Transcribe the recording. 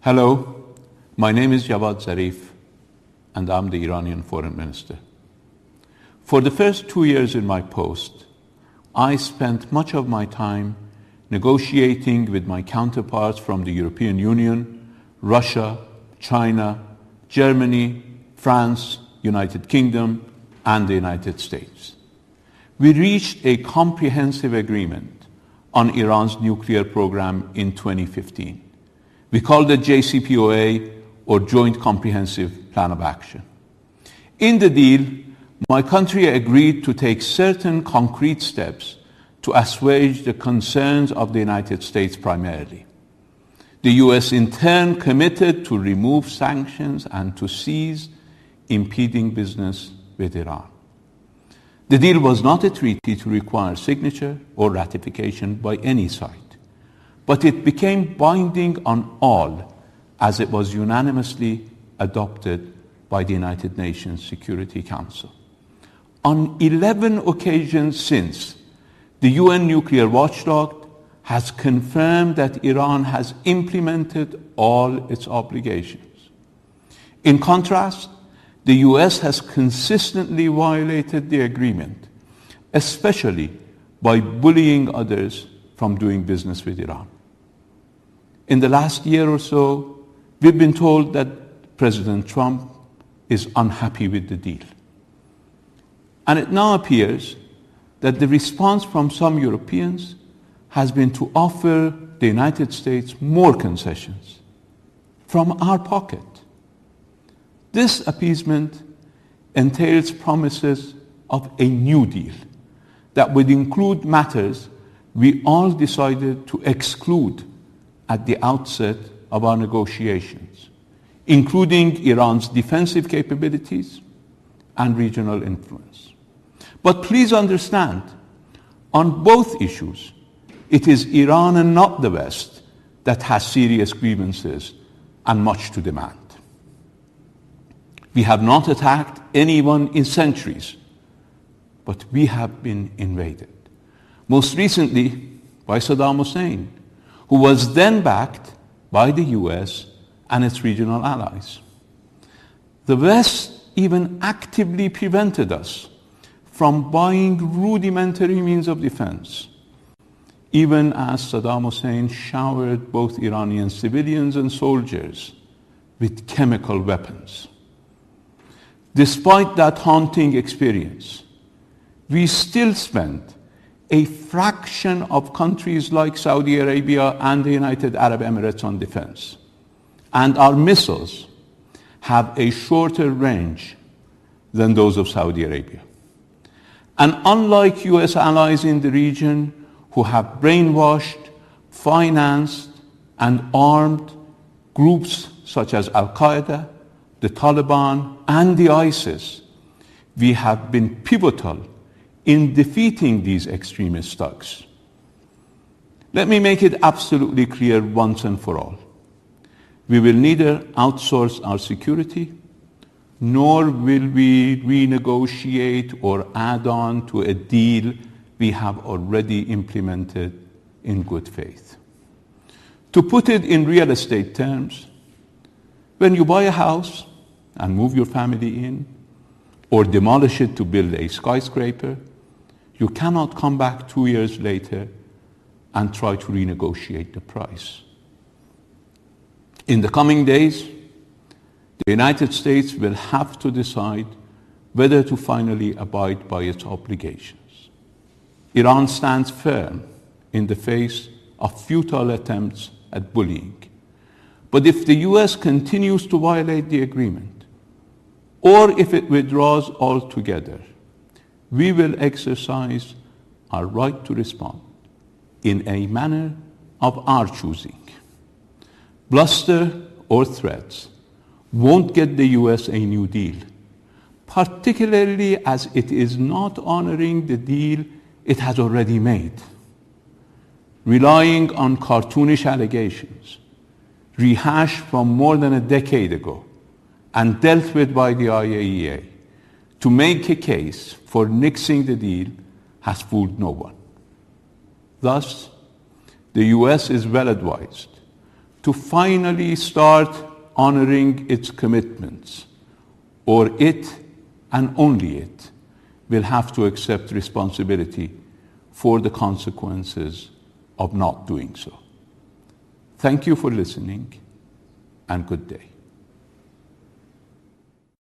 Hello, my name is Zarif, and I'm the Iranian Foreign Minister. For the first 2 years in my post, I spent much of my time negotiating with my counterparts from the European Union, Russia, China, Germany, France, United Kingdom, and the United States. We reached a comprehensive agreement on Iran's nuclear program in 2015. We called it JCPOA, or Joint Comprehensive Plan of Action. In the deal, my country agreed to take certain concrete steps to assuage the concerns of the United States primarily. The US in turn committed to remove sanctions and to cease impeding business with Iran. The deal was not a treaty to require signature or ratification by any side, but it became binding on all as it was unanimously adopted by the United Nations Security Council. On 11 occasions since, the UN nuclear watchdog has confirmed that Iran has implemented all its obligations. In contrast, the US has consistently violated the agreement, especially by bullying others from doing business with Iran. In the last year or so, we've been told that President Trump is unhappy with the deal. And it now appears that the response from some Europeans has been to offer the United States more concessions from our pocket. This appeasement entails promises of a new deal that would include matters we all decided to exclude at the outset of our negotiations, including Iran's defensive capabilities and regional influence. But please understand, on both issues, it is Iran and not the West that has serious grievances and much to demand. We have not attacked anyone in centuries, but we have been invaded. Most recently by Saddam Hussein, who was then backed by the US and its regional allies. The West even actively prevented us from buying rudimentary means of defense, even as Saddam Hussein showered both Iranian civilians and soldiers with chemical weapons. Despite that haunting experience, we still spend a fraction of countries like Saudi Arabia and the United Arab Emirates on defense. And our missiles have a shorter range than those of Saudi Arabia. And unlike US allies in the region who have brainwashed, financed, and armed groups such as Al-Qaeda, the Taliban, and the ISIS, we have been pivotal in defeating these extremist thugs. Let me make it absolutely clear once and for all. We will neither outsource our security, nor will we renegotiate or add on to a deal we have already implemented in good faith. To put it in real estate terms, when you buy a house and move your family in, or demolish it to build a skyscraper, you cannot come back 2 years later and try to renegotiate the price. In the coming days, the United States will have to decide whether to finally abide by its obligations. Iran stands firm in the face of futile attempts at bullying. But if the US continues to violate the agreement, or if it withdraws altogether, we will exercise our right to respond in a manner of our choosing. Bluster or threats won't get the US a new deal, particularly as it is not honoring the deal it has already made. Relying on cartoonish allegations, rehashed from more than a decade ago and dealt with by the IAEA, to make a case for nixing the deal has fooled no one. Thus, the US is well advised to finally start honoring its commitments, or it, and only it, will have to accept responsibility for the consequences of not doing so. Thank you for listening, and good day.